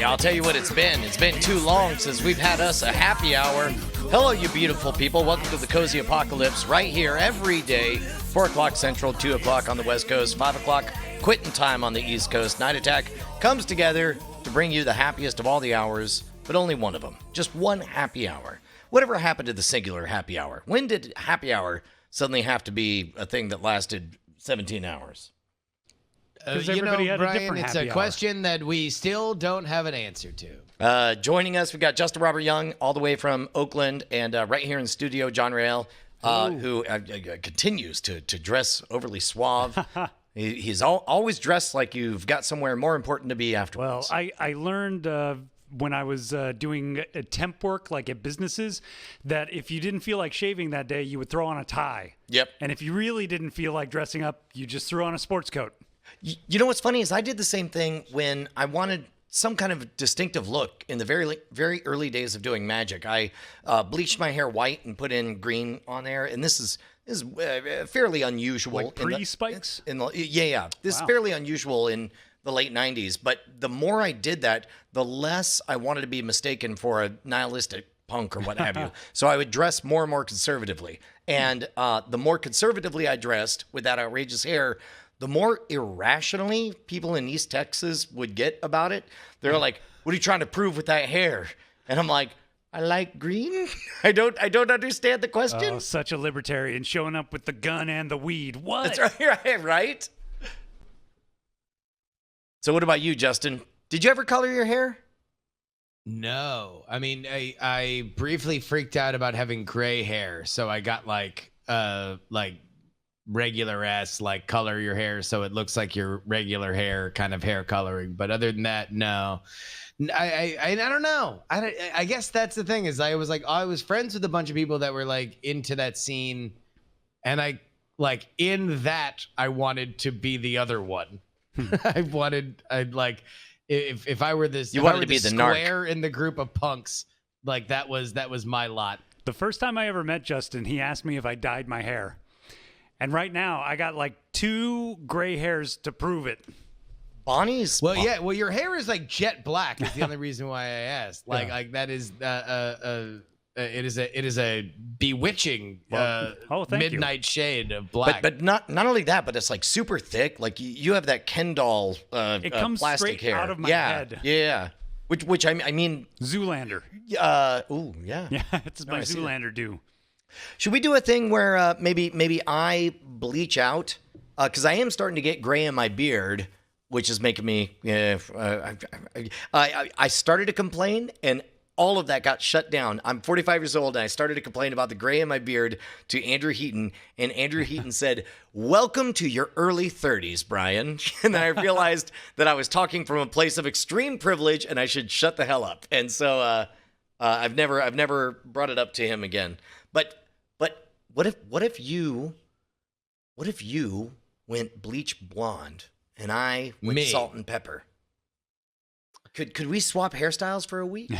Yeah, I'll tell you what it's been. It's been too long since we've had us a happy hour. Hello, you beautiful people. Welcome to the Cozy Apocalypse right here every day, 4 o'clock Central, 2 o'clock on the West Coast, 5 o'clock quitting time on the East Coast. Night Attack comes together to bring you the happiest of all the hours, but only one of them. Just one happy hour. Whatever happened to the singular happy hour? When did happy hour suddenly have to be a thing that lasted 17 hours? Brian, it's a question that we still don't have an answer to. Joining us, we've got Justin Robert Young, all the way from Oakland, and right here in studio, John Rael, who continues to dress overly suave. He's always dressed like you've got somewhere more important to be afterwards. Well, I learned when I was doing temp work, like at businesses, that if you didn't feel like shaving that day, you would throw on a tie. Yep. And if you really didn't feel like dressing up, you just threw on a sports coat. You know what's funny is I did the same thing when I wanted some kind of distinctive look in the very early days of doing magic. I bleached my hair white and put in green on there, and this is fairly unusual. Like pre-spikes? Yeah. This is fairly unusual in the late 90s, but the more I did that, the less I wanted to be mistaken for a nihilistic punk or what have you. So I would dress more and more conservatively. And the more conservatively I dressed with that outrageous hair, the more irrationally people in East Texas would get about it. They're like, "What are you trying to prove with that hair?" And I'm like, "I like green." I don't understand the question. Oh, such a libertarian, showing up with the gun and the weed. What? That's right. So what about you, Justin? Did you ever color your hair? No. I mean, I briefly freaked out about having gray hair, so I got like regular ass like color your hair so it looks like your regular hair kind of hair coloring. But other than that, no. I don't know. I guess that's the thing is I was friends with a bunch of people that were like into that scene, and I like in that I wanted to be the other one. If I were this, you wanted to be the square narc in the group of punks, like that was my lot. The first time I ever met Justin, he asked me if I dyed my hair. And right now, I got like 2 gray hairs to prove it. Bonnie's. Well, yeah. Well, your hair is like jet black. Is the only reason why I asked. Like that is it is a bewitching midnight shade of black. But not only that, but it's like super thick. Like you have that Ken doll it comes plastic straight hair out of my head. Yeah. Which I mean. Zoolander. Yeah. Yeah, it's my Zoolander do. Should we do a thing where maybe I bleach out? Because I am starting to get gray in my beard, which is making me. I started to complain, and all of that got shut down. I'm 45 years old, and I started to complain about the gray in my beard to Andrew Heaton, and Andrew Heaton said, "Welcome to your early 30s, Brian." And then I realized that I was talking from a place of extreme privilege, and I should shut the hell up. And so I've never brought it up to him again. But what if you went bleach blonde and I went salt and pepper? Could we swap hairstyles for a week?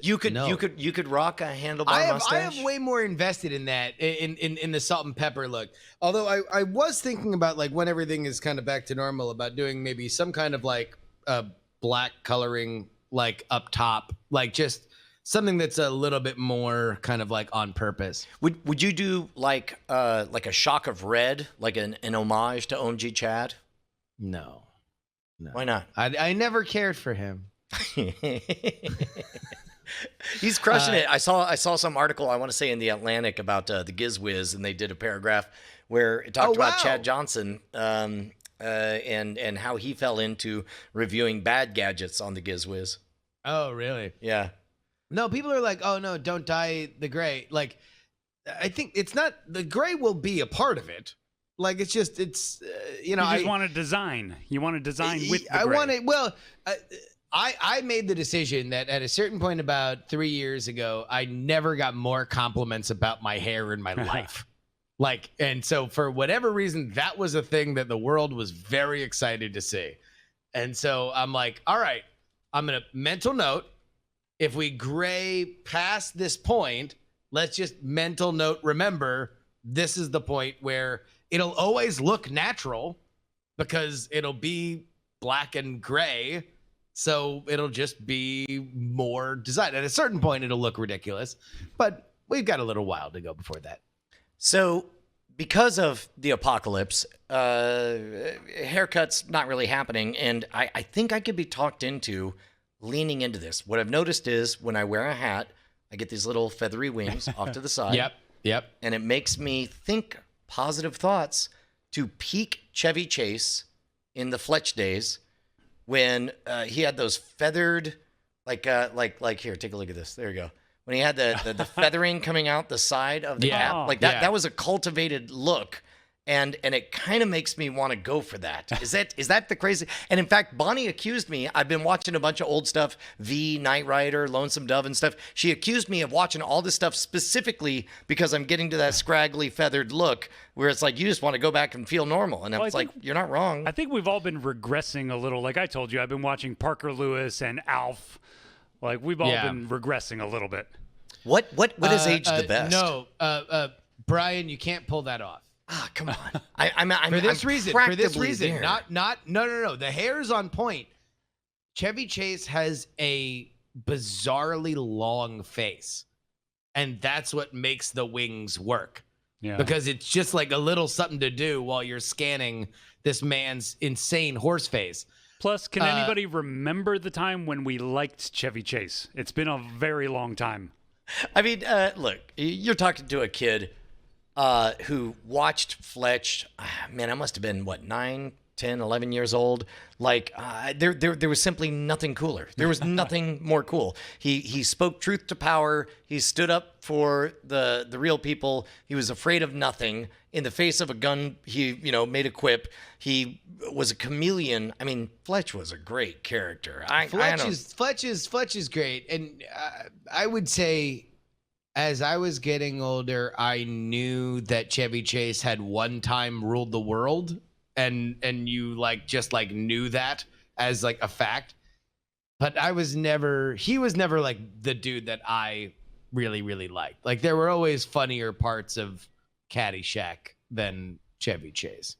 You could rock a handlebar mustache. I have way more invested in that in the salt and pepper look. Although I was thinking about like when everything is kind of back to normal about doing maybe some kind of like black coloring like up top, like just something that's a little bit more kind of like on purpose. Would you do like a shock of red, like an homage to OMG Chad? No. Why not? I never cared for him. He's crushing it. I saw some article, I want to say in the Atlantic, about the Gizwiz, and they did a paragraph where it talked about Chad Johnson and how he fell into reviewing bad gadgets on the Gizwiz. Oh, really? Yeah. No, people are like, "Oh no, don't dye the gray." Like, I think it's not the gray will be a part of it. Like, it's just you know. You just want to design. You want to design with the gray. I want to. Well, I made the decision that at a certain point about 3 years ago, I never got more compliments about my hair in my life. Like, and so for whatever reason, that was a thing that the world was very excited to see. And so I'm like, all right, I'm gonna mental note. If we gray past this point, let's just mental note, remember, this is the point where it'll always look natural because it'll be black and gray. So it'll just be more design. At a certain point, it'll look ridiculous, but we've got a little while to go before that. So because of the apocalypse, haircuts not really happening. And I think I could be talked into leaning into this. What I've noticed is when I wear a hat, I get these little feathery wings off to the side. Yep. And it makes me think positive thoughts to peak Chevy Chase in the Fletch days when he had those feathered, like here, take a look at this. There you go. When he had the feathering coming out the side of the cap, like that, that was a cultivated look. And it kind of makes me want to go for that. Is that the crazy? And in fact, Bonnie accused me. I've been watching a bunch of old stuff, V, Knight Rider, Lonesome Dove and stuff. She accused me of watching all this stuff specifically because I'm getting to that scraggly feathered look where it's like you just want to go back and feel normal. And it's like, you're not wrong. I think we've all been regressing a little. Like I told you, I've been watching Parker Lewis and Alf. Like we've all been regressing a little bit. What has aged the best? No, Brian, you can't pull that off. Ah, come on. I'm for this reason. there. No. The hair's on point. Chevy Chase has a bizarrely long face, and that's what makes the wings work. Yeah. Because it's just like a little something to do while you're scanning this man's insane horse face. Plus, can anybody remember the time when we liked Chevy Chase? It's been a very long time. I mean, look, you're talking to a kid who watched Fletch. Man, I must have been, 9, 10, 11 years old. Like, there was simply nothing cooler. There was nothing more cool. He spoke truth to power. He stood up for the real people. He was afraid of nothing. In the face of a gun, he, made a quip. He was a chameleon. I mean, Fletch was a great character. Fletch is great. And I would say, as I was getting older, I knew that Chevy Chase had one time ruled the world, and you just knew that as a fact. But he was never like the dude that I really, really liked. Like there were always funnier parts of Caddyshack than Chevy Chase.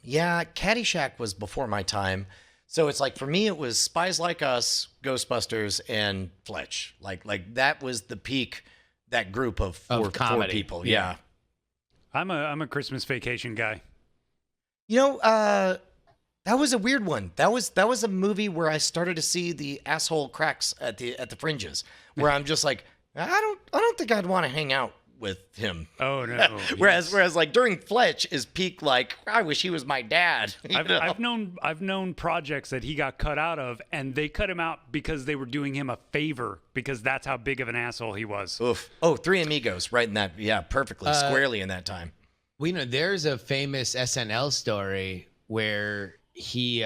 Yeah, Caddyshack was before my time. So it's like, for me, it was Spies Like Us, Ghostbusters, and Fletch. Like that was the peak, that group of four people. Yeah. I'm a Christmas Vacation guy. That was a weird one. That was a movie where I started to see the asshole cracks at the fringes, where I'm just like, I don't think I'd want to hang out with him. Oh no. whereas like during Fletch is peak, like, I wish he was my dad. I've known projects that he got cut out of, and they cut him out because they were doing him a favor, because that's how big of an asshole he was. Oof. Oh, Three Amigos, right in that, perfectly, squarely in that time. There's a famous SNL story where he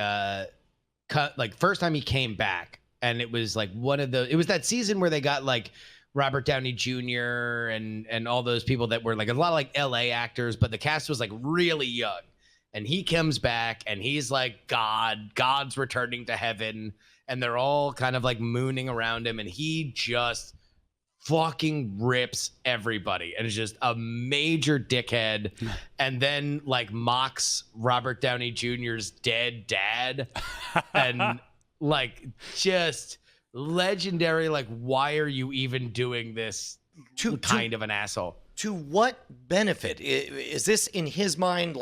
first time he came back, and it was it was that season where they got Robert Downey Jr. and all those people that were a lot of LA actors, but the cast was really young. And he comes back and he's like God's returning to heaven, and they're all kind of mooning around him, and he just fucking rips everybody and is just a major dickhead, and then mocks Robert Downey Jr.'s dead dad and just legendary. Why are you even doing this? Kind of an asshole. To what benefit? Is this in his mind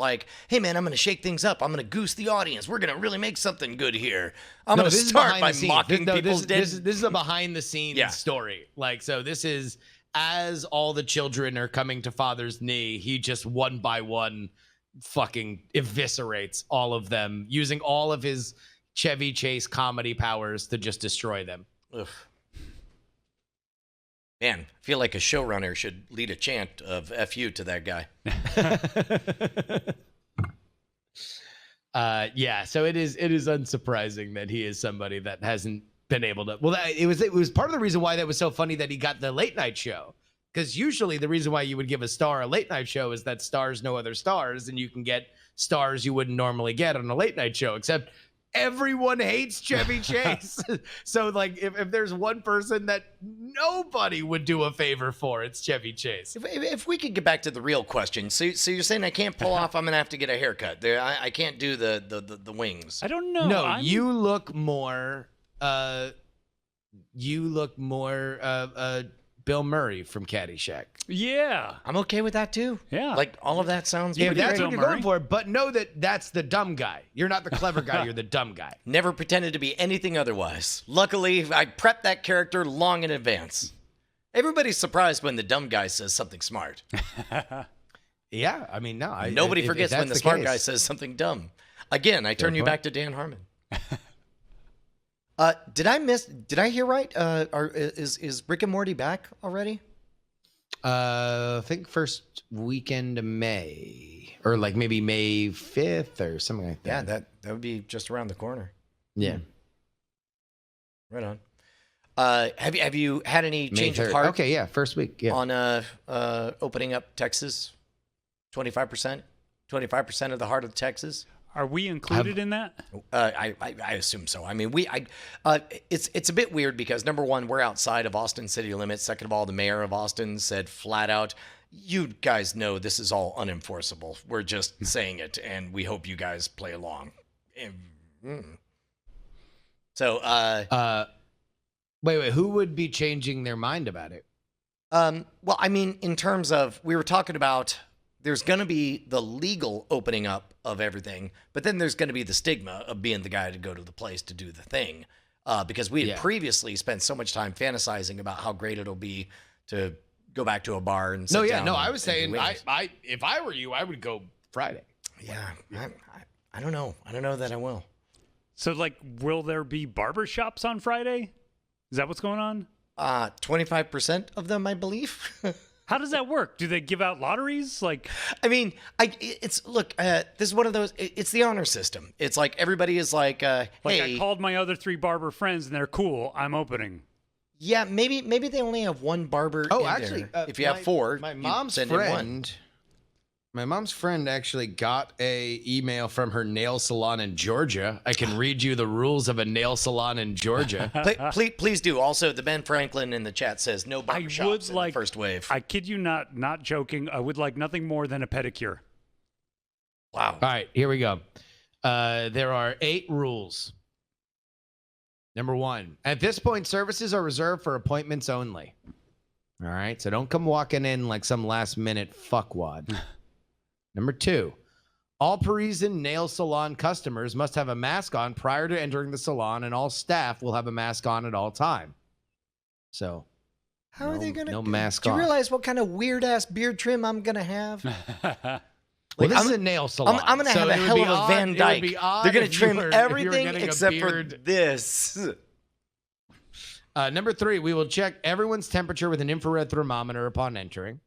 hey man, I'm going to shake things up. I'm going to goose the audience. We're going to really make something good here. I'm going to start by mocking people's dead. This is a behind the scenes story. So this is, as all the children are coming to father's knee, he just one by one fucking eviscerates all of them, using all of his Chevy Chase comedy powers to just destroy them. Ugh. Man, I feel like a showrunner should lead a chant of F you to that guy. So it is unsurprising that he is somebody that hasn't been able to. Well, it was part of the reason why that was so funny that he got the late night show. Because usually the reason why you would give a star a late night show is that stars know other stars, and you can get stars you wouldn't normally get on a late night show. Except everyone hates Chevy Chase. So like if there's one person that nobody would do a favor for, it's Chevy Chase. If we could get back to the real question, so you're saying I can't pull off? I'm gonna have to get a haircut. I can't do the wings. I don't know. No, you look more. Bill Murray from Caddyshack. Yeah. I'm okay with that too. Yeah. Like all of that sounds If pretty that's great. what you're going for, but know that that's the dumb guy. You're not the clever guy. You're the dumb guy. Never pretended to be anything otherwise. Luckily, I prepped that character long in advance. Everybody's surprised when the dumb guy says something smart. Yeah, I mean, no. Nobody if forgets that's when the smart case. guy says something dumb. Again, I turn you back to Dan Harmon. Did I hear right? Is Rick and Morty back already? I think first weekend of May, or like maybe May 5th or something like Yeah, that. that would be just around the corner. Yeah. Right on. Have you had any May change 3rd. of heart? Okay, yeah, first week. Yeah. On opening up Texas, 25%, 25% of the heart of Texas. Are we included in that? I assume so. I mean, it's a bit weird because number one, we're outside of Austin city limits. Second of all, the mayor of Austin said flat out, "You guys know this is all unenforceable. We're just saying it, and we hope you guys play along." So, wait, who would be changing their mind about it? well, I mean, in terms of, we were talking about, there's going to be the legal opening up of everything, but then there's going to be the stigma of being the guy to go to the place to do the thing. Because we had previously spent so much time fantasizing about how great it'll be to go back to a bar and sit down. I was and saying, do wings. if I were you, I would go Friday. Yeah, I don't know. I don't know that I will. So, like, will there be barber shops on Friday? Is that what's going on? 25% of them, I believe. How does that work? Do they give out lotteries? Like, I mean, this is one of those. It's the honor system. It's like everybody is like, hey, I called my other 3 barber friends and they're cool. I'm opening. Yeah, maybe they only have one barber. Oh, in actually, there. If you have 4, my you mom's send in one. friend. My mom's friend actually got a email from her nail salon in Georgia. I can read you the rules of a nail salon in Georgia. Please do. Also, the Ben Franklin in the chat says no barbershops in the first wave. I kid you not joking. I would like nothing more than a pedicure. Wow. All right, here we go. There are 8 rules. Number 1, at this point, services are reserved for appointments only. All right, so don't come walking in like some last-minute fuckwad. Number 2, all Parisian nail salon customers must have a mask on prior to entering the salon, and all staff will have a mask on at all time. So, How are they going to? No mask Do you on. realize what kind of weird ass beard trim I'm going to have? Well, this is a nail salon. I'm going to have a hell of a Van Dyke. They're going to trim everything except for this. Number 3, we will check everyone's temperature with an infrared thermometer upon entering.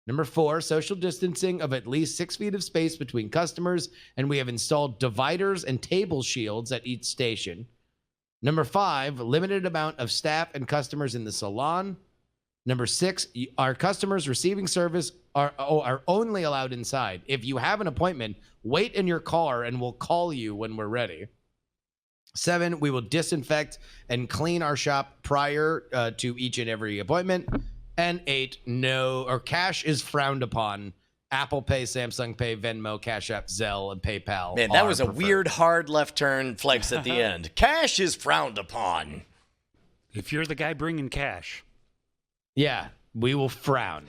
Number 4, social distancing of at least 6 feet of space between customers, and we have installed dividers and table shields at each station. Number 5, limited amount of staff and customers in the salon. Number 6, our customers receiving service are only allowed inside. If you have an appointment, wait in your car and we'll call you when we're ready. 7, we will disinfect and clean our shop prior to each and every appointment. And 8, cash is frowned upon. Apple Pay, Samsung Pay, Venmo, Cash App, Zelle, and PayPal. Man, that was a preferred. weird hard left turn flex at the end. Cash is frowned upon. If you're the guy bringing cash. Yeah, we will frown.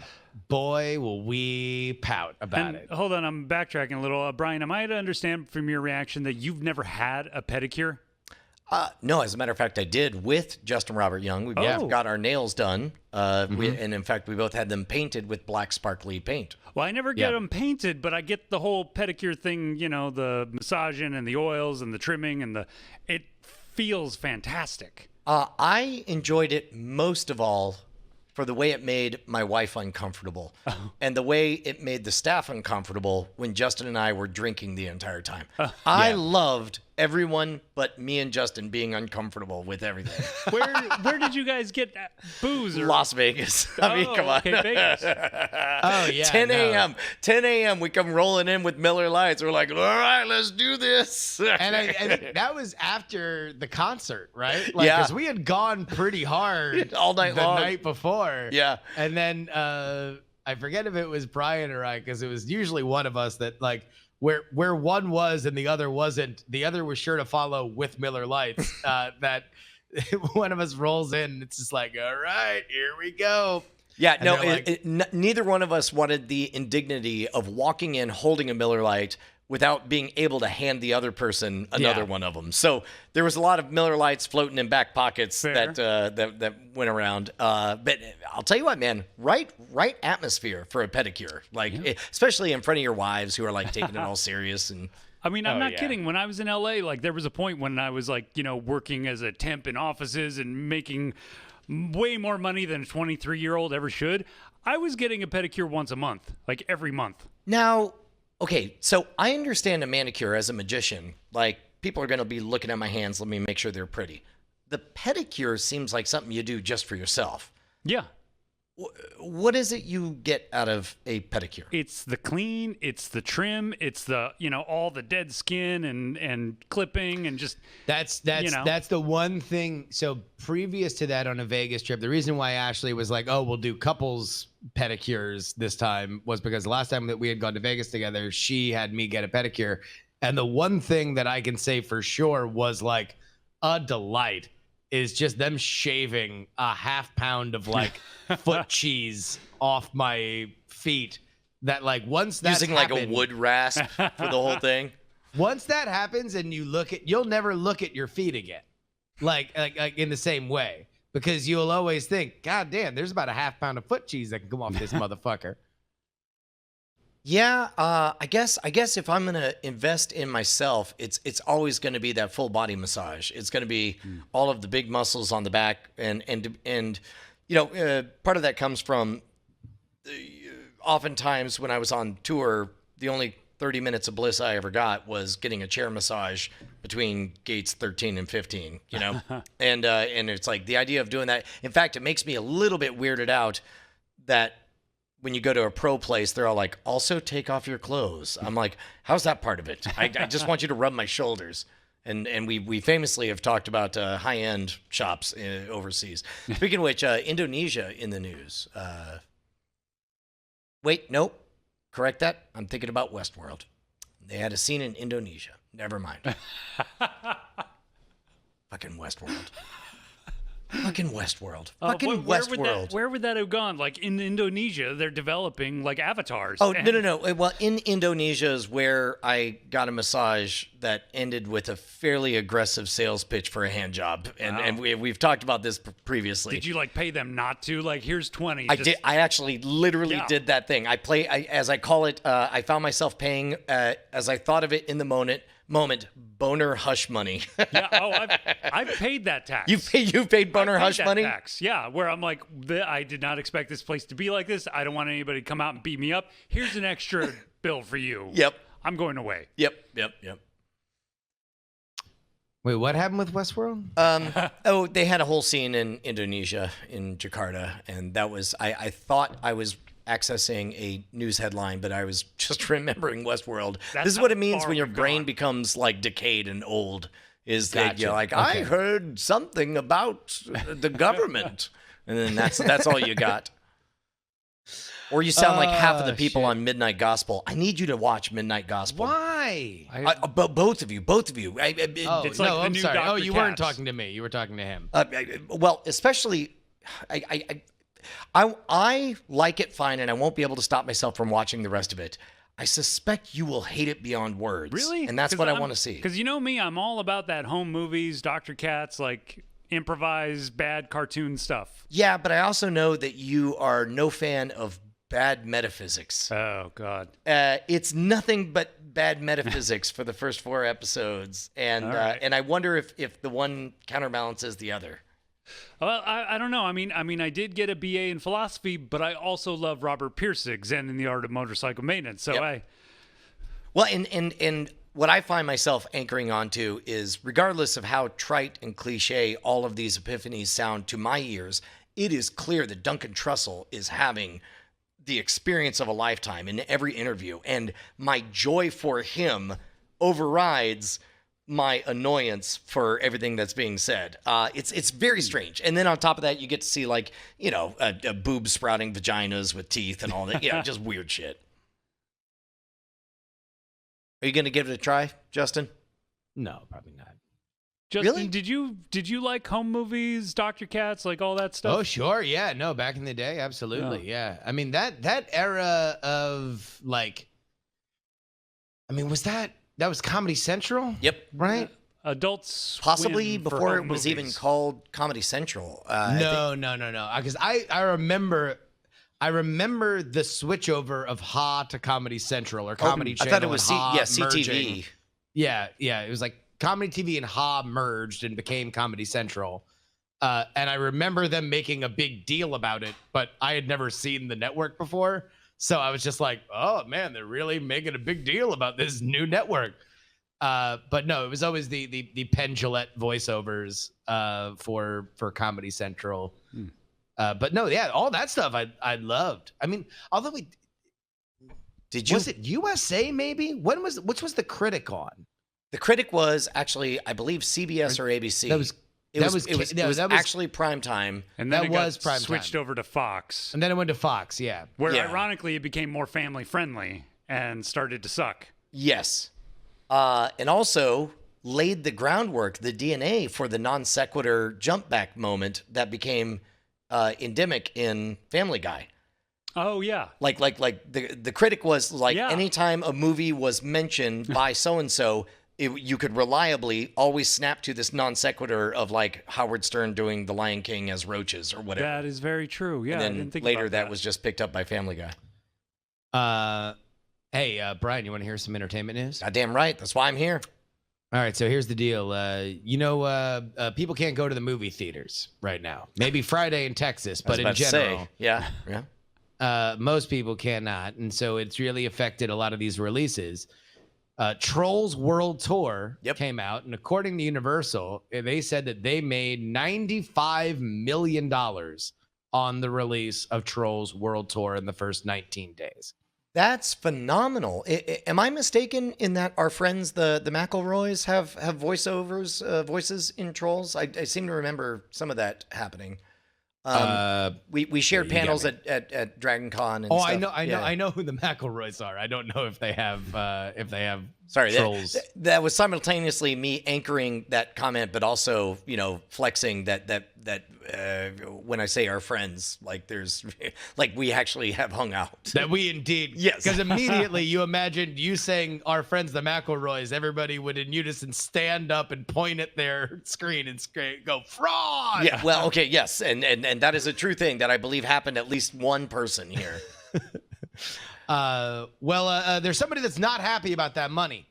Boy, will we pout about And it. hold on, I'm backtracking a little. Brian, am I to understand from your reaction that you've never had a pedicure? No, as a matter of fact, I did with Justin Robert Young. We both got our nails done. And in fact, we both had them painted with black sparkly paint. Well, I never get them painted, but I get the whole pedicure thing, you know, the massaging and the oils and the trimming and it feels fantastic. I enjoyed it most of all for the way it made my wife uncomfortable and the way it made the staff uncomfortable when Justin and I were drinking the entire time. I loved everyone but me and Justin being uncomfortable with everything. Where did you guys get booze? Or... Las Vegas. I mean, come on. Okay, Vegas. Oh yeah. 10 a.m. 10 a.m. We come rolling in with Miller Lights. We're like, all right, let's do this. And that was after the concert, right? Like, Yeah. because we had gone pretty hard All night the long. night before. Yeah. And then I forget if it was Brian or I, because it was usually one of us that like where one was and the other wasn't. The other was sure to follow with Miller Lights. That one of us rolls in, and it's just like, all right, here we go. Yeah, And no, they're neither one of us wanted the indignity of walking in holding a Miller Lite without being able to hand the other person another one of them. So there was a lot of Miller Lights floating in back pockets that went around. But I'll tell you what, man, right atmosphere for a pedicure, like especially in front of your wives who are like taking it all serious. And I mean, I'm not kidding. When I was in LA, like there was a point when I was like, working as a temp in offices and making way more money than a 23-year-old ever should. I was getting a pedicure once a month, like every month. now, okay, so I understand a manicure as a magician. Like people are going to be looking at my hands. Let me make sure they're pretty. The pedicure seems like something you do just for yourself. Yeah. What is it you get out of a pedicure? It's the clean, it's the trim, it's the, all the dead skin and clipping and just That's the one thing. So previous to that on a Vegas trip, the reason why Ashley was like, oh, we'll do couples pedicures this time was because the last time that we had gone to Vegas together, she had me get a pedicure. And the one thing that I can say for sure was like a delight is just them shaving a half pound of like foot cheese off my feet. That like once that's using like a wood rasp for the whole thing. Once that happens and you'll never look at your feet again, like in the same way, because you'll always think, God damn, there's about a half pound of foot cheese that can come off this motherfucker. Yeah, I guess if I'm gonna invest in myself, it's always gonna be that full body massage. It's gonna be all of the big muscles on the back, and part of that comes from oftentimes when I was on tour, the only 30 minutes of bliss I ever got was getting a chair massage between gates 13 and 15. And it's like the idea of doing that. In fact, it makes me a little bit weirded out that when you go to a pro place, they're all like, also take off your clothes. I'm like, how's that part of it? I just want you to rub my shoulders. And we famously have talked about high-end shops overseas. Speaking of which, Indonesia in the news. Wait, nope. Correct that. I'm thinking about Westworld. They had a scene in Indonesia. Never mind. Fucking Westworld. Fucking Westworld. Fucking Westworld. Where would that have gone? Like in Indonesia, they're developing like avatars. Oh, no. Well, in Indonesia is where I got a massage that ended with a fairly aggressive sales pitch for a hand job. And we've talked about this previously. Did you like pay them not to? Like, here's 20. I did. I actually literally did that thing. As I call it, I found myself paying, as I thought of it in the moment, boner hush money. Yeah. Oh, I've paid that tax. You've paid boner hush money? Tax. Yeah. Where I'm like, I did not expect this place to be like this. I don't want anybody to come out and beat me up. Here's an extra bill for you. Yep. I'm going away. Yep. Wait, what happened with Westworld? They had a whole scene in Indonesia, in Jakarta, and that was, I thought I was accessing a news headline, but I was just remembering Westworld. This is what it means when your brain becomes like decayed and old, is that you're like, I heard something about the government. And then that's all you got. Or you sound like half of the people on Midnight Gospel. I need you to watch Midnight Gospel. Why? But both of you. It's like the new sorry. Dr. Oh, you weren't Katz. talking to me. You were talking to him. Well, especially, I like it fine, and I won't be able to stop myself from watching the rest of it. I suspect you will hate it beyond words. Really? And that's what I want to see. Because you know me, I'm all about that home movies, Dr. Katz, like improvised bad cartoon stuff. Yeah, but I also know that you are no fan of bad metaphysics. Oh, God. It's nothing but bad metaphysics for the first 4 episodes. And and I wonder if the one counterbalances the other. Well, I don't know. I mean, I did get a BA in philosophy, but I also love Robert Pirsig, Zen in the Art of Motorcycle Maintenance. So Well, and what I find myself anchoring onto is, regardless of how trite and cliche all of these epiphanies sound to my ears, it is clear that Duncan Trussell is having the experience of a lifetime in every interview, and my joy for him overrides my annoyance for everything that's being said. It's very strange. And then on top of that, you get to see, like, you know, a boob sprouting vaginas with teeth and all that. You know, just weird shit. Are you going to give it a try, Justin? No, probably not. Justin, Really? did you like home movies, Dr. Katz, like all that stuff? Oh, sure. Yeah. No, back in the day, absolutely. Yeah. I mean, that era of, like, I mean, was that was Comedy Central? Yep. Right? Adults Possibly Swim for before home it was even movies. called Comedy Central. No. Because I remember the switchover of Ha to Comedy Central or Comedy Channel. I thought it was and Ha CTV. merging. Yeah. It was like Comedy TV and Ha merged and became Comedy Central. And I remember them making a big deal about it, but I had never seen the network before. So I was just like, oh, man, they're really making a big deal about this new network. But no, it was always the Penn Jillette voiceovers for Comedy Central. But no, yeah, all that stuff I loved. I mean, although was it USA maybe? Which was the Critic on? The Critic was actually, I believe, CBS or ABC. It was actually prime time. And then That it got was prime switched time. over to Fox, And then it went to Fox, yeah. where Yeah. ironically it became more family friendly and started to suck. Yes. And also laid the groundwork, the DNA for the non sequitur jump back moment that became endemic in Family Guy. Oh yeah. Like the Critic was like, Yeah. anytime a movie was mentioned by so and so, you could reliably always snap to this non sequitur of, like, Howard Stern doing The Lion King as roaches or whatever. That is very true. Yeah. And I then didn't think later about that was just picked up by Family Guy. Hey, Brian, you want to hear some entertainment news? Goddamn right. That's why I'm here. All right, so here's the deal. People can't go to the movie theaters right now. Maybe Friday in Texas, I was but in about to general, say, yeah. most people cannot. And so it's really affected a lot of these releases. Trolls World Tour came out, and according to Universal, they said that they made $95 million on the release of Trolls World Tour in the first 19 days. That's phenomenal. Am I mistaken in that our friends, the McElroys, have voices in Trolls? I seem to remember some of that happening. We shared panels at Dragon Con and stuff. I know who the McElroys are. I don't know if they have Sorry, Trolls. that was simultaneously me anchoring that comment, but also, you know, flexing that when I say our friends, like there's like we actually have hung out. That we indeed. Yes. Because immediately you imagined you saying our friends the McElroys, everybody would in unison stand up and point at their screen and go, fraud! Yeah, well, okay, yes. And that is a true thing that I believe happened to at least one person here. There's somebody that's not happy about that money.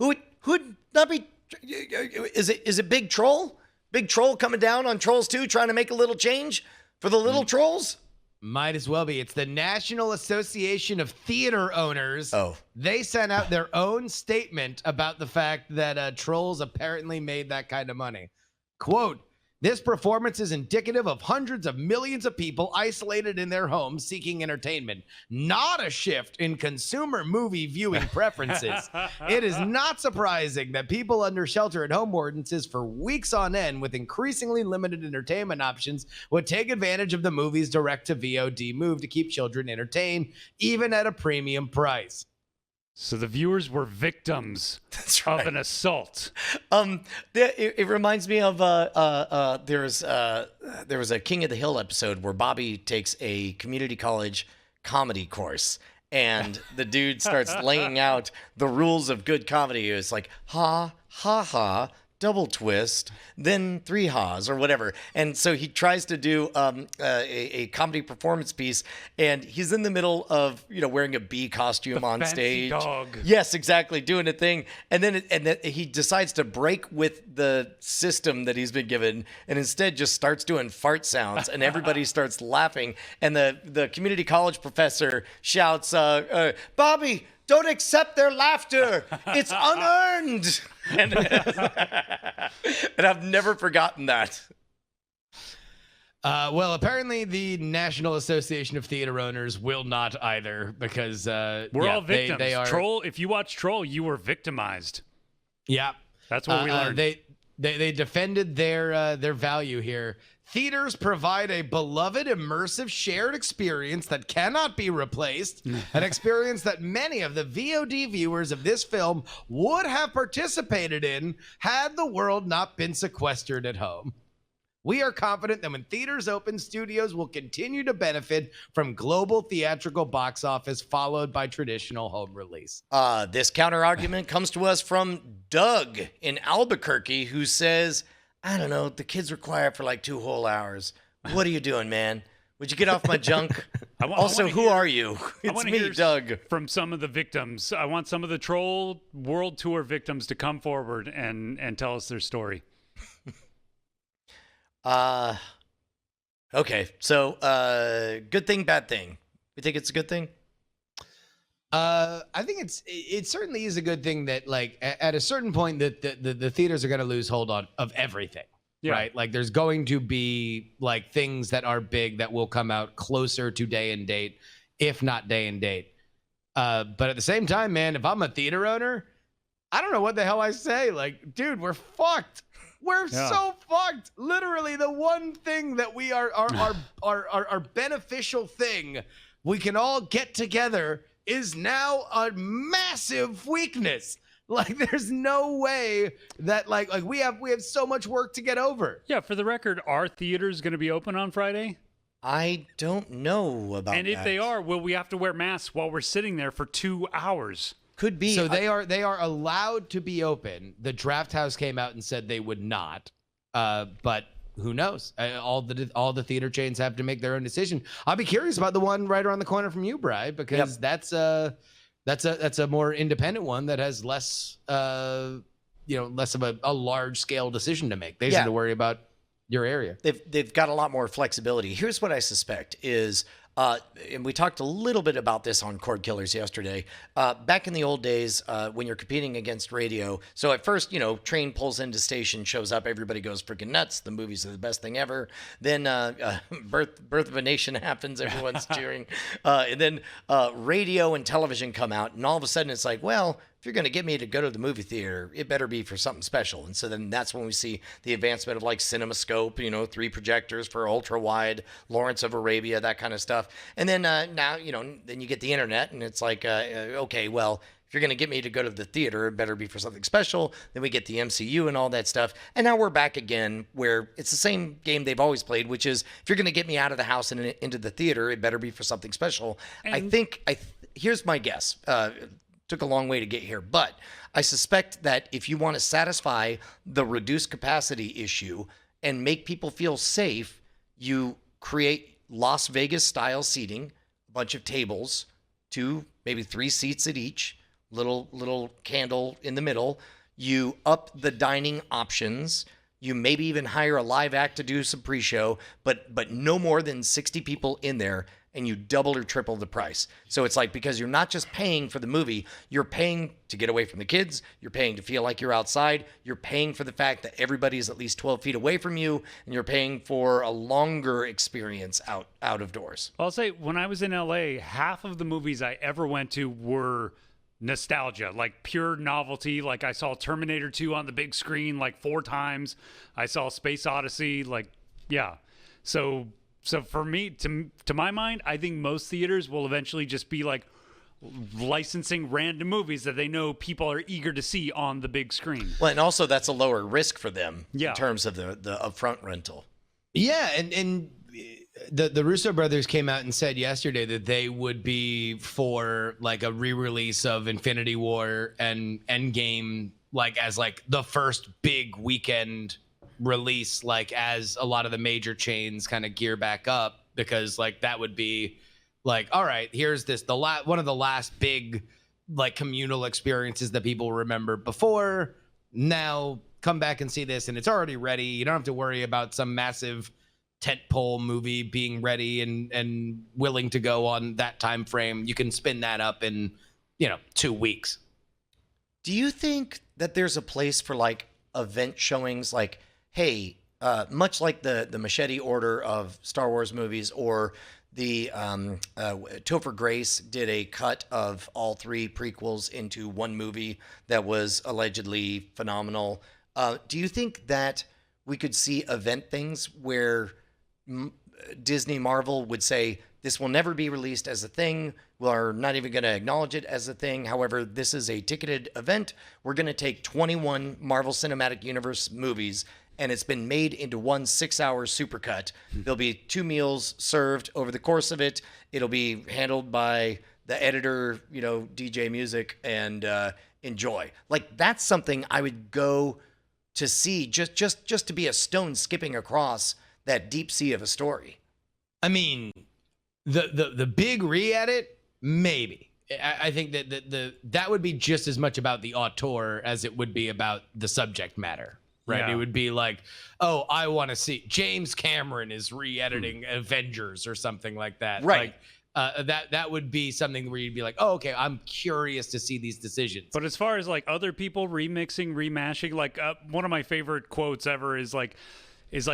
Who'd not be? Is it Big Troll? Big Troll coming down on Trolls 2, trying to make a little change for the little trolls? Might as well be. It's the National Association of Theater Owners. Oh. They sent out their own statement about the fact that Trolls apparently made that kind of money. Quote, "This performance is indicative of hundreds of millions of people isolated in their homes seeking entertainment, not a shift in consumer movie viewing preferences. It is not surprising that people under shelter-at-home ordinances for weeks on end with increasingly limited entertainment options would take advantage of the movie's direct-to-VOD move to keep children entertained, even at a premium price." So the viewers were victims of an assault. It reminds me of there was a King of the Hill episode where Bobby takes a community college comedy course, and the dude starts laying out the rules of good comedy. It's like ha ha ha, double twist, then three ha's or whatever. And so he tries to do a comedy performance piece, and he's in the middle of, you know, wearing a bee costume on fancy stage. dog. Yes, exactly, doing a thing. And then he decides to break with the system that he's been given, and instead just starts doing fart sounds, and everybody starts laughing. And the community college professor shouts, Bobby, Don't accept their laughter. It's unearned. And I've never forgotten that. Well, apparently the National Association of Theater Owners will not either, because we're all victims. They are Troll. If you watch Troll, you were victimized. Yeah, that's what we learned. They defended their value here. Theaters provide a beloved, immersive, shared experience that cannot be replaced, an experience that many of the VOD viewers of this film would have participated in had the world not been sequestered at home. We are confident that when theaters open, studios will continue to benefit from global theatrical box office followed by traditional home release. This counter argument comes to us from Doug in Albuquerque, who says, I don't know, the kids were quiet for like 2 whole hours. What are you doing, man? Would you get off my junk? Who are you? It's me, Doug. From some of the victims. I want some of the Troll World Tour victims to come forward and tell us their story. Okay. So, good thing, bad thing. You think it's a good thing? I think it certainly is a good thing that, like, at a certain point that the theaters are going to lose hold of everything, right? Like, there's going to be like things that are big that will come out closer to day and date, if not day and date. But at the same time, man, if I'm a theater owner, I don't know what the hell I say. Like, dude, we're fucked. We're so fucked. Literally, the one thing that we are our beneficial thing we can all get together is now a massive weakness. Like, there's no way that like we have so much work to get over. Yeah, for the record, are theaters going to be open on Friday? I don't know about that. And if they are, will we have to wear masks while we're sitting there for 2 hours? Could be. So they are allowed to be open. The Draft House came out and said they would not. But who knows? All the theater chains have to make their own decision. I'll be curious about the one right around the corner from you, Bri, because that's a more independent one that has less less of a large scale decision to make. They just have to worry about your area. They've got a lot more flexibility. Here's what I suspect is, and we talked a little bit about this on Cord Killers yesterday. Back in the old days, when you're competing against radio, so at first, train pulls into station, shows up, everybody goes freaking nuts. The movies are the best thing ever. Then Birth of a Nation happens, everyone's cheering. And then radio and television come out, and all of a sudden it's like, well, if you're going to get me to go to the movie theater, it better be for something special. And so then that's when we see the advancement of like CinemaScope, 3 projectors for ultra wide, Lawrence of Arabia, that kind of stuff. And then now, then you get the internet, and it's like, okay, well, if you're going to get me to go to the theater, it better be for something special. Then we get the MCU and all that stuff. And now we're back again where it's the same game they've always played, which is if you're going to get me out of the house and into the theater, it better be for something special. And here's my guess. Took a long way to get here, but I suspect that if you want to satisfy the reduced capacity issue and make people feel safe, you create Las Vegas style seating, a bunch of tables, 2, maybe 3 seats at each, little candle in the middle. You up the dining options. You maybe even hire a live act to do some pre-show, but no more than 60 people in there, and you double or triple the price. So it's like, because you're not just paying for the movie, you're paying to get away from the kids, you're paying to feel like you're outside, you're paying for the fact that everybody is at least 12 feet away from you, and you're paying for a longer experience out of doors. I'll say, when I was in LA, half of the movies I ever went to were nostalgia, like pure novelty. Like, I saw Terminator 2 on the big screen like 4 times. I saw Space Odyssey, So for me, to my mind, I think most theaters will eventually just be like licensing random movies that they know people are eager to see on the big screen. Well, and also that's a lower risk for them in terms of the upfront rental. Yeah, and the Russo brothers came out and said yesterday that they would be for like a re-release of Infinity War and Endgame, like as like the first big weekend release, like as a lot of the major chains kind of gear back up, because like that would be like, all right, here's this one of the last big like communal experiences that people remember before. Now come back and see this, and it's already ready. You don't have to worry about some massive tentpole movie being ready and willing to go on that time frame. You can spin that up in 2 weeks. Do you think that there's a place for like event showings, like, hey, much like the Machete order of Star Wars movies, or the Topher Grace did a cut of all 3 prequels into one movie that was allegedly phenomenal. Do you think that we could see event things where Disney Marvel would say, this will never be released as a thing. We're not even going to acknowledge it as a thing. However, this is a ticketed event. We're going to take 21 Marvel Cinematic Universe movies, and it's been made into one 6-hour supercut. There'll be 2 meals served over the course of it. It'll be handled by the editor, DJ Music, and enjoy. Like, that's something I would go to see just to be a stone skipping across that deep sea of a story. I mean, the big re-edit, maybe. I think that would be just as much about the auteur as it would be about the subject matter, right? Yeah. It would be like, oh, I want to see James Cameron is re-editing Avengers or something like that. Right. Like, that would be something where you'd be like, oh, okay, I'm curious to see these decisions. But as far as like other people remixing, remashing, like one of my favorite quotes ever is like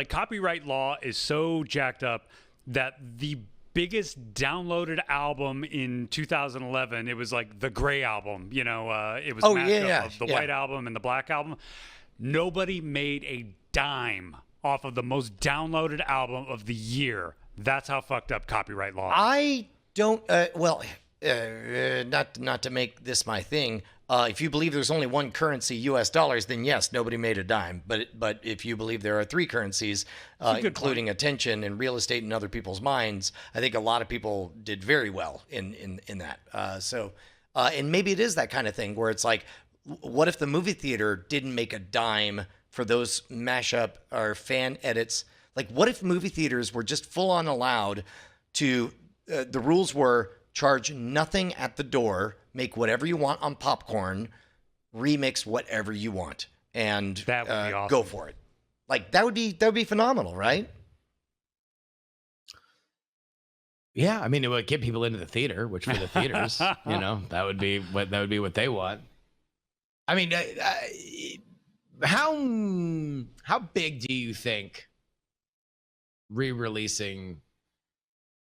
copyright law is so jacked up that the biggest downloaded album in 2011, it was like the Gray album, it was mashup of the White album and the Black album. Nobody made a dime off of the most downloaded album of the year. That's how fucked up copyright law is. I don't, not to make this my thing. If you believe there's only one currency, U.S. dollars, then yes, nobody made a dime. But if you believe there are 3 currencies, including attention and real estate in other people's minds, I think a lot of people did very well in that. And maybe it is that kind of thing where it's like, what if the movie theater didn't make a dime for those mashup or fan edits? Like, what if movie theaters were just full on allowed to, the rules were charge nothing at the door, make whatever you want on popcorn, remix whatever you want, and that would be awesome. Go for it. Like, that would be phenomenal, right? Yeah, I mean, it would get people into the theater, which for the theaters, that would be what they want. I mean, how big do you think re-releasing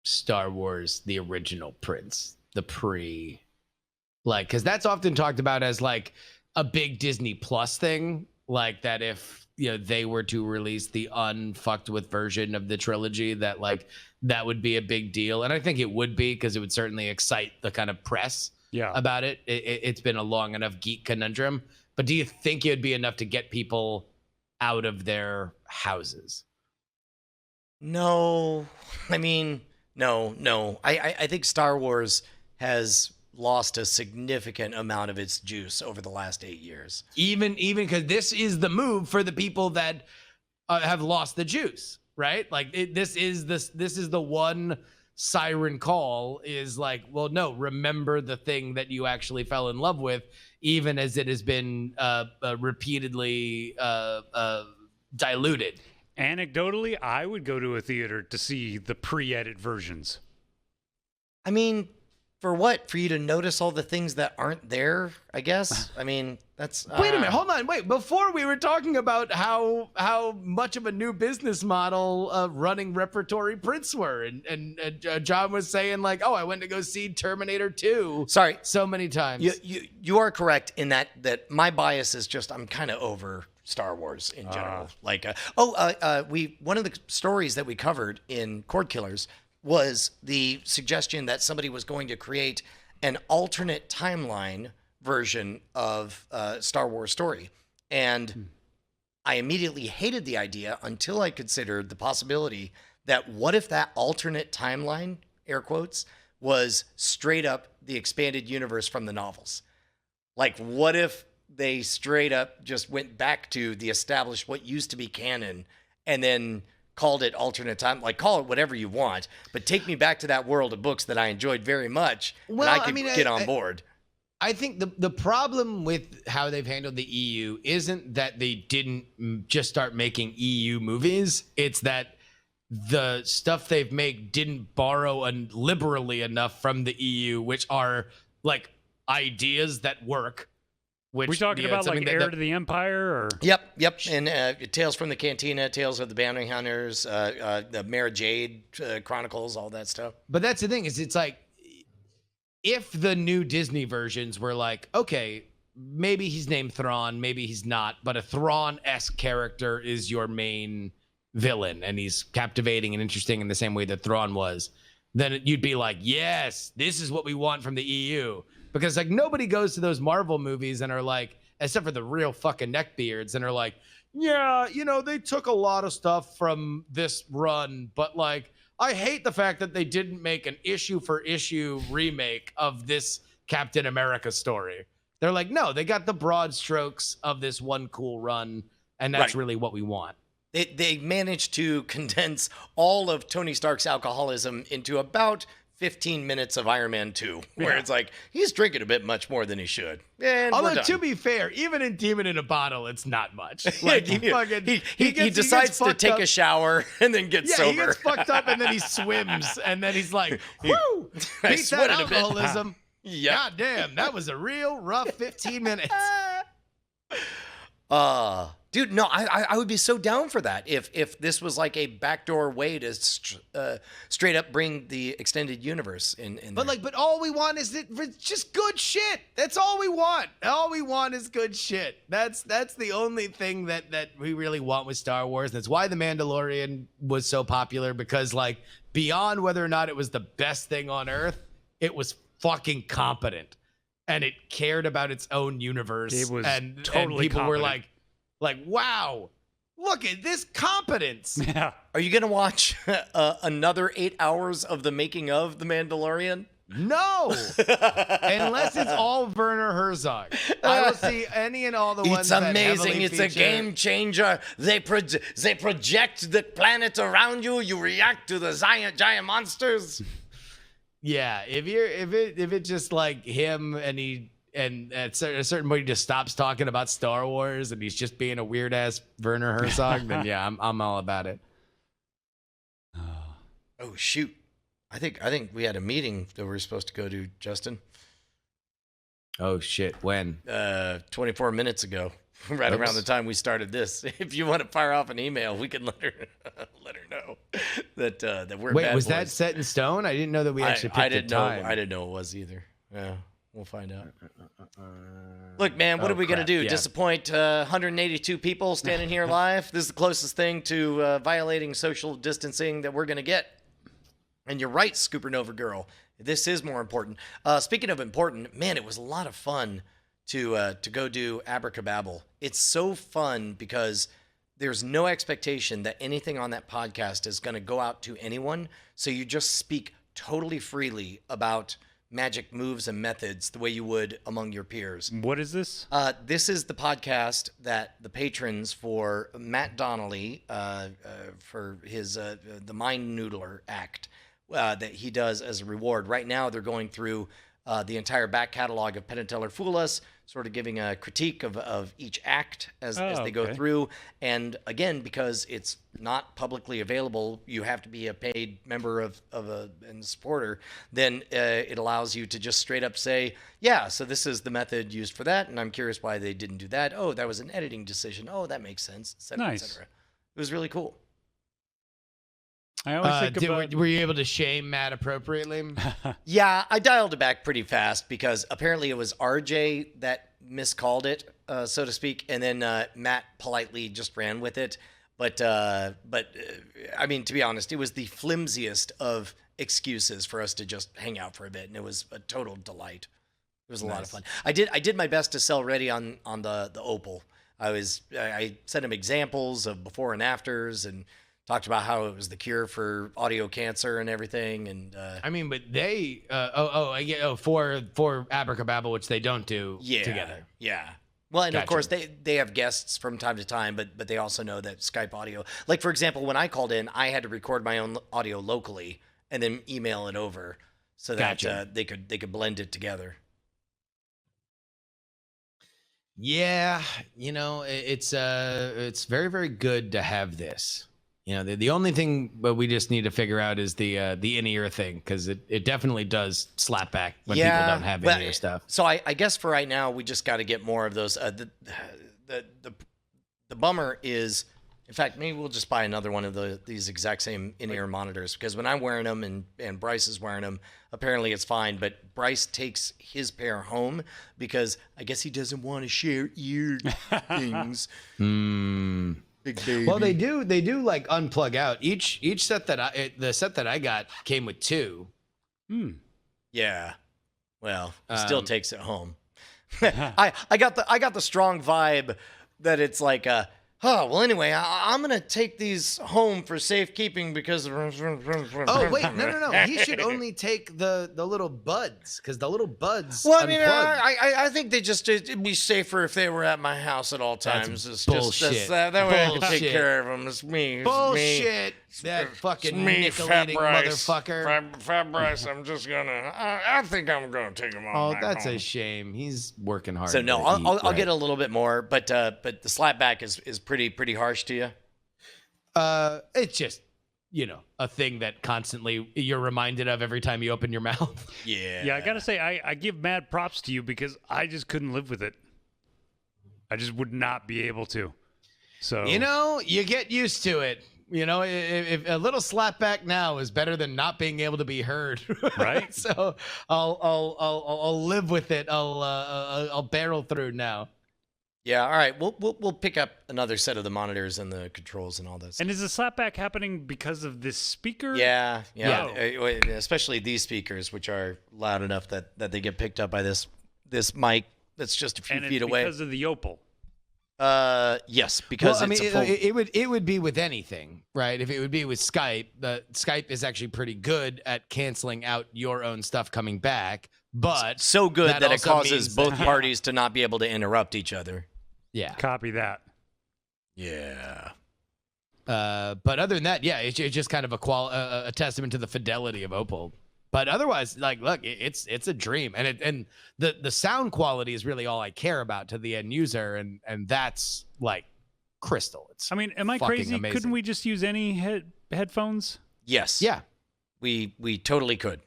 Star Wars, the original Prince, because that's often talked about as like a big Disney Plus thing, like that if they were to release the unfucked with version of the trilogy, that like that would be a big deal. And I think it would be, because it would certainly excite the kind of press about it. It's been a long enough geek conundrum. But do you think it would be enough to get people out of their houses? No. I mean, no. I think Star Wars has lost a significant amount of its juice over the last 8 years. Even because this is the move for the people that have lost the juice, right? Like this is the one siren call is like, well, no, remember the thing that you actually fell in love with, even as it has been repeatedly diluted. Anecdotally, I would go to a theater to see the pre-edit versions. I mean, for what? For you to notice all the things that aren't there, I guess? I mean, that's... Wait a minute, hold on, wait. Before we were talking about how much of a new business model running repertory prints were, and John was saying like, oh, I went to go see Terminator 2 Sorry. so many times. You are correct in that my bias is just I'm kind of over Star Wars in general. One of the stories that we covered in Cord Killers was the suggestion that somebody was going to create an alternate timeline version of Star Wars story. And I immediately hated the idea until I considered the possibility that what if that alternate timeline, air quotes, was straight up the expanded universe from the novels? Like, what if they straight up just went back to the established, what used to be canon, and then called it alternate time? Like, call it whatever you want, but take me back to that world of books that I enjoyed very much, and I could get on board. I think the problem with how they've handled the EU isn't that they didn't just start making EU movies. It's that the stuff they've made didn't borrow liberally enough from the EU, which are like ideas that work. Which, we talking about like Heir to the Empire, or Yep, and Tales from the Cantina, Tales of the Bounty Hunters, the Mara Jade Chronicles, all that stuff. But that's the thing, is it's like, if the new Disney versions were like, okay, maybe he's named Thrawn, maybe he's not, but a Thrawn-esque character is your main villain, and he's captivating and interesting in the same way that Thrawn was, then you'd be like, yes, this is what we want from the EU. Because like nobody goes to those Marvel movies and are like, except for the real fucking neckbeards, and are like, yeah, you know, they took a lot of stuff from this run, but like, I hate the fact that they didn't make an issue for issue remake of this Captain America story. They're like, no, they got the broad strokes of this one cool run, and that's really what we want. They managed to condense all of Tony Stark's alcoholism into about 15 minutes of Iron Man 2, where it's like, he's drinking a bit much more than he should. And although, to be fair, even in Demon in a Bottle, it's not much. Like, he decides to take a shower and then get sober. He gets fucked up and then he swims, and then he's like, whoo, beat that alcoholism. God damn, that was a real rough 15 minutes. Dude, no, I would be so down for that if this was like a backdoor way to straight up bring the extended universe in but there. But all we want is just good shit. That's all we want. All we want is good shit. That's the only thing that we really want with Star Wars. That's why The Mandalorian was so popular, because like, beyond whether or not it was the best thing on earth, it was fucking competent, and it cared about its own universe. It was and totally people competent. were like, wow, look at this competence. Yeah. Are you gonna watch another 8 hours of the making of The Mandalorian? No, unless it's all Werner Herzog. I will see any and all the ones. It's that amazing. heavily It's a feature. game changer. They project the planet around you. You react to the giant monsters. Yeah, if it's just like him and at a certain point he just stops talking about Star Wars and he's just being a weird ass Werner Herzog, then yeah, I'm all about it. Oh shoot. I think we had a meeting that we were supposed to go to, Justin. Oh shit, when? 24 minutes ago, right around the time we started this. If you want to fire off an email, we can let her know that we're Wait, bad was boys. that set in stone? I didn't know that we actually picked a time. I didn't know it was either. Yeah, we'll find out. Look, man, what are we gonna do? Yeah. Disappoint 182 people standing here live? This is the closest thing to violating social distancing that we're gonna get. And you're right, Scoopernova girl. This is more important. Speaking of important, man, it was a lot of fun to go do Abracababble. It's so fun because there's no expectation that anything on that podcast is going to go out to anyone. So you just speak totally freely about magic moves and methods the way you would among your peers. What is this? This is the podcast that the patrons for Matt Donnelly, for his the Mind Noodler act, that he does as a reward. Right now, they're going through the entire back catalog of Penn and Teller Fool Us, sort of giving a critique of each act as they go through. And again, because it's not publicly available, you have to be a paid member and supporter. Then it allows you to just straight up say, yeah, so this is the method used for that, and I'm curious why they didn't do that. Oh, that was an editing decision. Oh, that makes sense, et cetera, Nice. et cetera. It was really cool. I always think about... Were you able to shame Matt appropriately? Yeah, I dialed it back pretty fast because apparently it was RJ that miscalled it, so to speak, and then Matt politely just ran with it. But I mean, to be honest, it was the flimsiest of excuses for us to just hang out for a bit, and it was a total delight. It was a lot of fun. I did my best to sell ready on the Opal. I sent him examples of before and afters and talked about how it was the cure for audio cancer and everything. And I mean, but they for Abracababble, which they don't do together. Yeah. Well, and Gotcha. of course they have guests from time to time, but they also know that Skype audio, like for example, when I called in, I had to record my own audio locally and then email it over so that Gotcha. they could blend it together. Yeah, it's very, very good to have this. You know, the only thing but we just need to figure out is the in-ear thing, because it definitely does slap back when people don't have in-ear stuff. So I guess for right now, we just got to get more of those. The bummer is, in fact, maybe we'll just buy another one of these exact same in-ear monitors, because when I'm wearing them and Bryce is wearing them, apparently it's fine. But Bryce takes his pair home because I guess he doesn't want to share ear things. Big baby. Well, they do like unplug out. Each set the set that I got came with 2. Yeah. Well, he still takes it home. I got the strong vibe that it's like well, anyway, I'm gonna take these home for safekeeping because. Oh wait, no. He should only take the little buds, because the little buds. Well, I mean, I think it'd be safer if they were at my house at all times. That's it's bullshit. Just that way I can take Bullshit. care of them. It's me. Bullshit. That fucking nickel-eating motherfucker. Fat Bryce, I'm just gonna. I think I'm gonna take them all. Oh, that's a shame. He's working hard. So no, I'll get a little bit more, but the slapback is pretty harsh to you. It's just, you know, a thing that constantly you're reminded of every time you open your mouth. Yeah, I gotta say, I give mad props to you, because I just couldn't live with it. I just would not be able to. So, you know, you get used to it. You know, if a little slapback now is better than not being able to be heard, right? So I'll live with it. I'll barrel through now. Yeah, all right. We'll pick up another set of the monitors and the controls and all that stuff. And is the slapback happening because of this speaker? Yeah. Especially these speakers, which are loud enough that they get picked up by this mic that's just a few feet away. Because of the Opal. Yes, because it would be with anything, right? If it would be with Skype, Skype is actually pretty good at canceling out your own stuff coming back, but so good that it causes both parties to not be able to interrupt each other. Yeah, copy that. Yeah. But other than that, yeah, it's just kind of a testament to the fidelity of Opal. But otherwise, like, look, it's a dream, and the sound quality is really all I care about to the end user, and that's like crystal. It's am I crazy? Amazing. Couldn't we just use any headphones? Yes. Yeah. We totally could.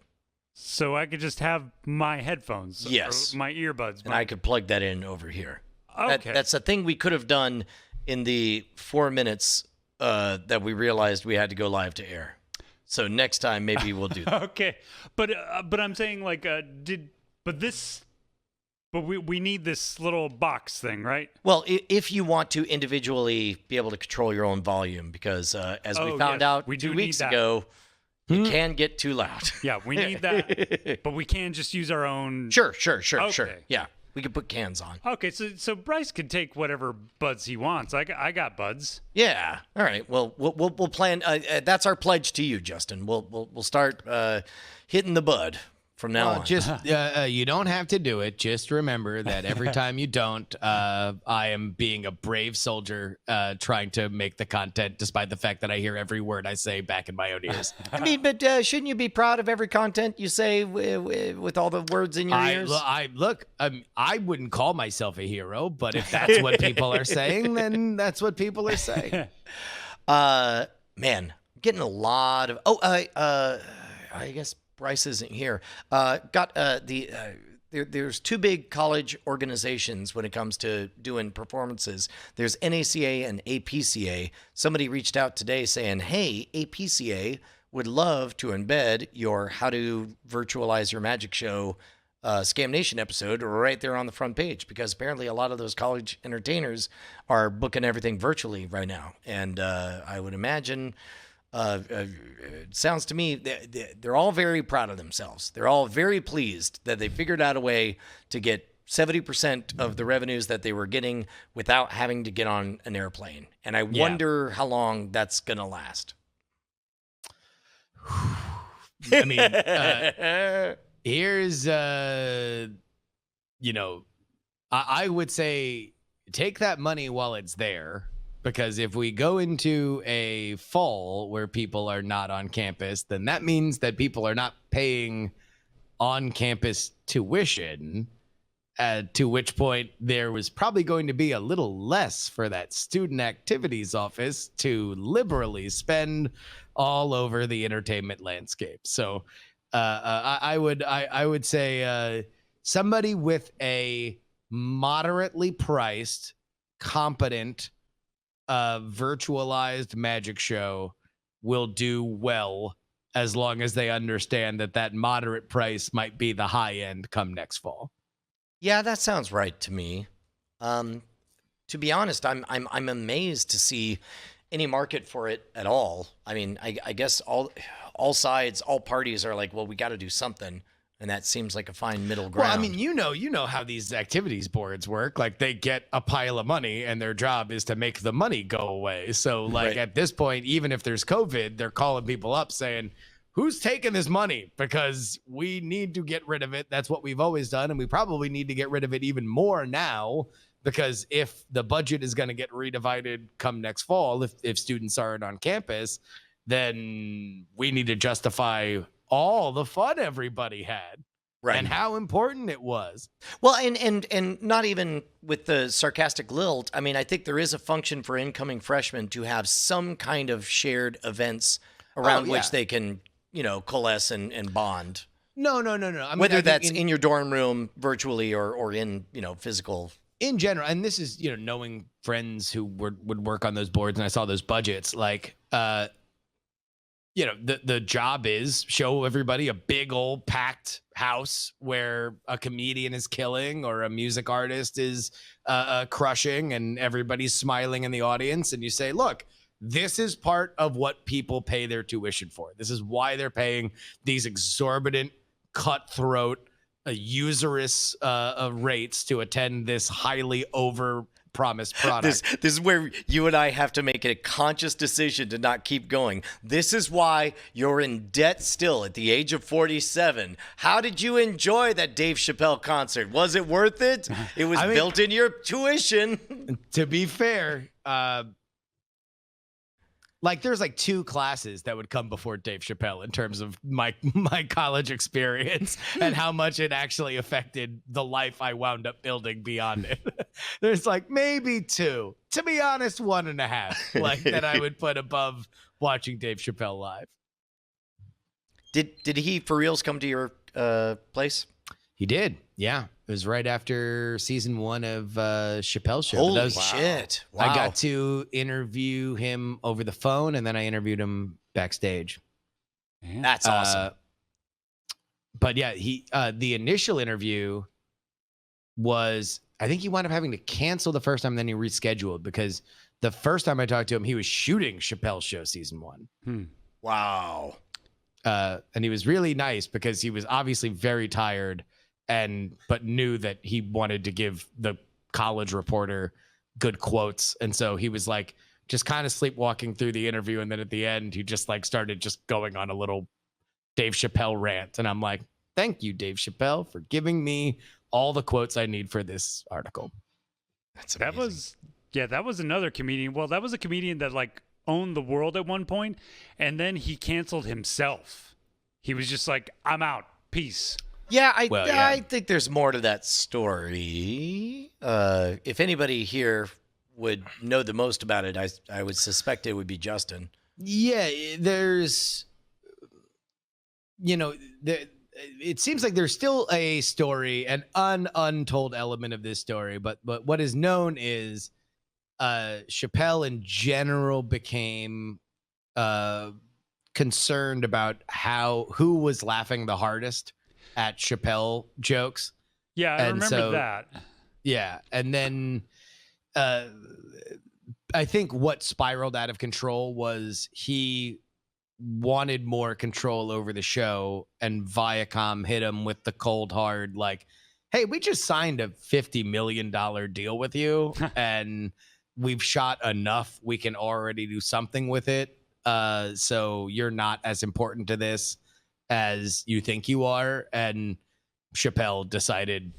So I could just have my headphones. Yes. My earbuds. And I could plug that in over here. Okay. That's a thing we could have done in the 4 minutes that we realized we had to go live to air. So next time maybe we'll do that. Okay, but I'm saying, like, we need this little box thing, right? Well, if you want to individually be able to control your own volume, because as we found out 2 weeks ago, it can get too loud. Yeah, we need that, but we can just use our own. Sure. Okay. Yeah, we could put cans on. Okay, so Bryce can take whatever buds he wants. I got buds. Yeah. All right. Well, we'll plan. That's our pledge to you, Justin. We'll start hitting the bud from now on. Just you don't have to do it. Just remember that every time you don't, I am being a brave soldier trying to make the content, despite the fact that I hear every word I say back in my own ears. I mean, but shouldn't you be proud of every content you say with all the words in your ears? I wouldn't call myself a hero, but if that's what people are saying, then that's what people are saying. Man, I'm getting a lot of. I guess Bryce isn't here. There's 2 big college organizations when it comes to doing performances. There's NACA and APCA. Somebody reached out today saying, hey, APCA would love to embed your How to Virtualize Your Magic Show Scam Nation episode right there on the front page, because apparently a lot of those college entertainers are booking everything virtually right now. And I would imagine... it sounds to me they're all very proud of themselves. They're all very pleased that they figured out a way to get 70% of the revenues that they were getting without having to get on an airplane. And I wonder how long that's going to last. I mean, here's, I would say take that money while it's there. Because if we go into a fall where people are not on campus, then that means that people are not paying on-campus tuition. To which point there was probably going to be a little less for that student activities office to liberally spend all over the entertainment landscape. So I would say somebody with a moderately priced, competent, virtualized magic show will do well, as long as they understand that moderate price might be the high end come next fall. Yeah, that sounds right to me. To be honest, I'm amazed to see any market for it at all. I mean, I guess all sides, all parties are like, well, we got to do something, and that seems like a fine middle ground. Well, I mean, you know how these activities boards work. Like, they get a pile of money, and their job is to make the money go away. So, like, Right. at this point, even if there's COVID, they're calling people up saying, who's taking this money? Because we need to get rid of it. That's what we've always done. And we probably need to get rid of it even more now, because if the budget is going to get redivided come next fall, if students aren't on campus, then we need to justify all the fun everybody had. Right. And how important it was. Well, and not even with the sarcastic lilt. I mean, I think there is a function for incoming freshmen to have some kind of shared events around which they can, coalesce and bond. No. I mean, Whether I think that's in your dorm room virtually or in, physical. in general, and this is, knowing friends who would work on those boards, and I saw those budgets, like, the job is show everybody a big old packed house where a comedian is killing or a music artist is crushing, and everybody's smiling in the audience. And you say, look, this is part of what people pay their tuition for. This is why they're paying these exorbitant, cutthroat, usurious rates to attend this highly over-promised product. This is where you and I have to make a conscious decision to not keep going. This is why you're in debt still at the age of 47. How did you enjoy that Dave Chappelle concert? Was it worth it? It was built in your tuition. To be fair, like, there's like 2 classes that would come before Dave Chappelle in terms of my college experience and how much it actually affected the life I wound up building beyond it. There's like maybe 2, to be honest, 1.5, like, that I would put above watching Dave Chappelle live. Did he for reals come to your place? He did. Yeah. It was right after season 1 of Chappelle's show. Holy shit. Wow. I got to interview him over the phone, and then I interviewed him backstage. That's awesome. But yeah, the initial interview was, I think he wound up having to cancel the first time, then he rescheduled, because the first time I talked to him, he was shooting Chappelle's show season 1. Wow. And he was really nice, because he was obviously very tired, but knew that he wanted to give the college reporter good quotes. And so he was like just kind of sleepwalking through the interview. And then at the end, he just like started just going on a little Dave Chappelle rant. And I'm like, thank you, Dave Chappelle, for giving me all the quotes I need for this article. That's amazing. That was another comedian. Well, that was a comedian that like owned the world at one point, and then he canceled himself. He was just like, I'm out. Peace. Yeah, I think there's more to that story. If anybody here would know the most about it, I would suspect it would be Justin. Yeah, there's, it seems like there's still a story, an untold element of this story, but what is known is Chappelle in general became concerned about who was laughing the hardest at Chappelle jokes. Yeah, I remember that. Yeah, and then I think what spiraled out of control was he wanted more control over the show, and Viacom hit him with the cold hard, like, hey, we just signed a $50 million deal with you, and we've shot enough. We can already do something with it. So you're not as important to this as you think you are. And Chappelle decided,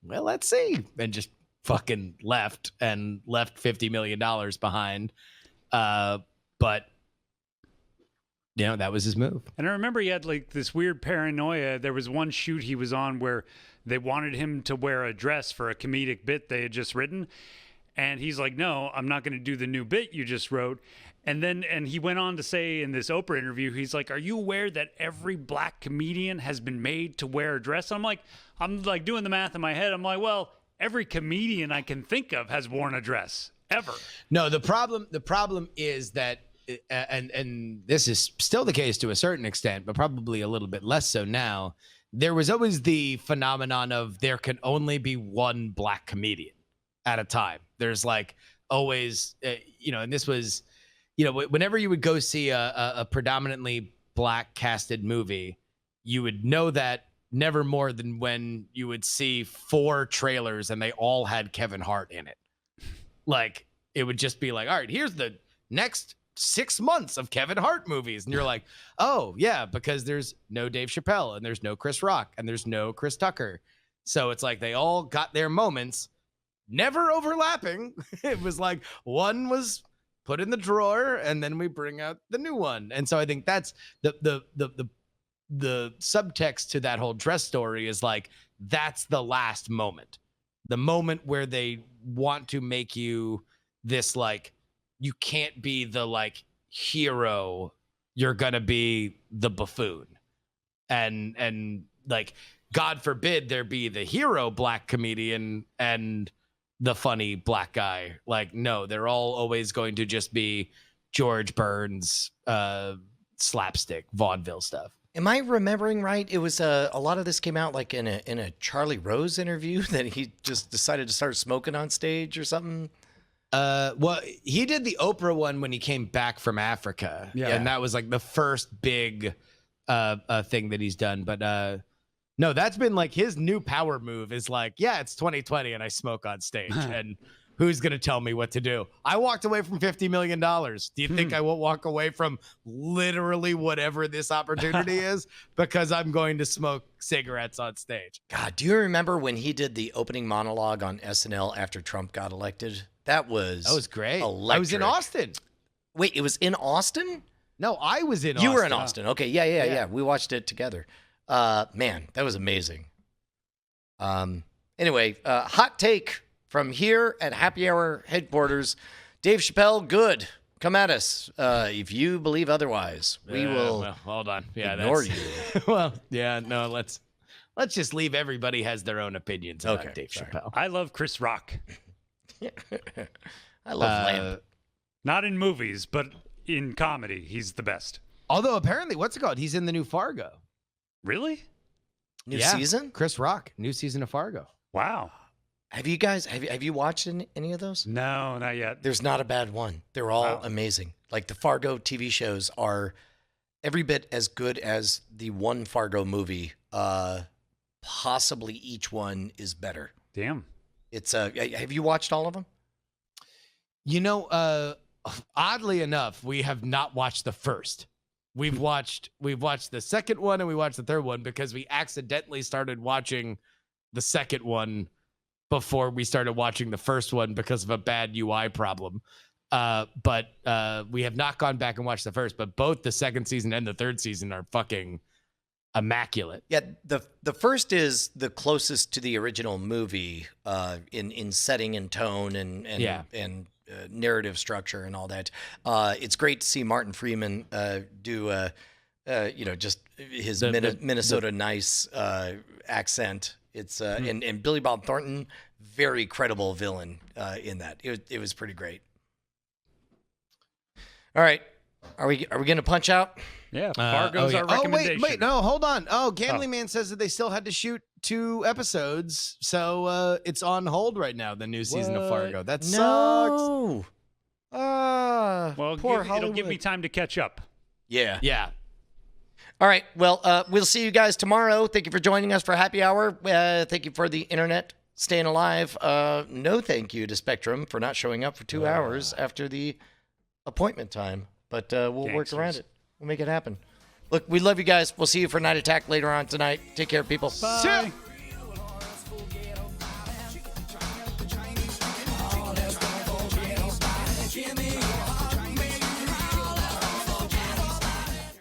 well, let's see, and just fucking left $50 million behind. But that was his move. And I remember he had like this weird paranoia. There was one shoot he was on where they wanted him to wear a dress for a comedic bit they had just written. And he's like, no, I'm not going to do the new bit you just wrote. And he went on to say in this Oprah interview, he's like, are you aware that every black comedian has been made to wear a dress? I'm like doing the math in my head. I'm like, well, every comedian I can think of has worn a dress ever. No, the problem is that, and this is still the case to a certain extent, but probably a little bit less so now. There was always the phenomenon of there can only be one black comedian at a time. There's like always, and this was, whenever you would go see a predominantly black casted movie, you would know that never more than when you would see 4 trailers and they all had Kevin Hart in it. Like, it would just be like, all right, here's the next 6 months of Kevin Hart movies. And you're like, oh, yeah, because there's no Dave Chappelle and there's no Chris Rock and there's no Chris Tucker. So it's like they all got their moments, never overlapping. It was like one was put in the drawer and then we bring out the new one. And so I think that's the subtext to that whole dress story is like, that's the last moment. The moment where they want to make you this, like, you can't be the like hero, you're gonna be the buffoon. And like, God forbid there be the hero black comedian and the funny black guy. Like, no, they're all always going to just be George Burns, slapstick vaudeville stuff. Am I remembering right? It was a lot of this came out like in a Charlie Rose interview that he just decided to start smoking on stage or something. Well, he did the Oprah one when he came back from Africa. Yeah. And that was like the first big thing that he's done. But no, that's been like his new power move is like, yeah, it's 2020 and I smoke on stage. And who's going to tell me what to do? I walked away from $50 million. Do you think I won't walk away from literally whatever this opportunity is? Because I'm going to smoke cigarettes on stage. God, do you remember when he did the opening monologue on SNL after Trump got elected? That was great. Electric. I was in Austin. Wait, it was in Austin? No, I was in Austin. You were in Austin. Okay, yeah. We watched it together. Man, that was amazing. Anyway, hot take from here at Happy Hour headquarters. Dave Chappelle, good. Come at us. If you believe otherwise, we will well, hold on. Yeah, ignore you. Well, yeah, no, let's just leave everybody has their own opinions about Dave Chappelle. I love Chris Rock. I love Lamp. Not in movies, but in comedy, he's the best. Although apparently, what's it called? He's in the new Fargo. Really? New season? Chris Rock, new season of Fargo. Wow. Have you guys have you watched any of those? No, not yet. There's not a bad one. They're all amazing. Like the Fargo TV shows are every bit as good as the one Fargo movie. Possibly each one is better. Damn. It's have you watched all of them? You know, oddly enough, we have not watched the first. We've watched the second one and we watched the third one because we accidentally started watching the second one before we started watching the first one because of a bad UI problem. But we have not gone back and watched the first, but both the second season and the third season are fucking immaculate. Yeah, the first is the closest to the original movie in setting and tone and narrative structure and all that. It's great to see Martin Freeman do just his Minnesota nice accent. It's and Billy Bob Thornton, very credible villain in that. It was pretty great. All right, are we going to punch out? Yeah, Fargo's our recommendation. Wait, no, hold on. Oh, Gambling Man says that they still had to shoot 2 episodes, so it's on hold right now, the new season of Fargo. That sucks. Well, poor it'll give me time to catch up. Yeah. Yeah. All right, well, we'll see you guys tomorrow. Thank you for joining us for Happy Hour. Thank you for the internet staying alive. No thank you to Spectrum for not showing up for 2 hours after the appointment time, but we'll work around it. We'll make it happen. Look, we love you guys. We'll see you for Night Attack later on tonight. Take care, people. Bye.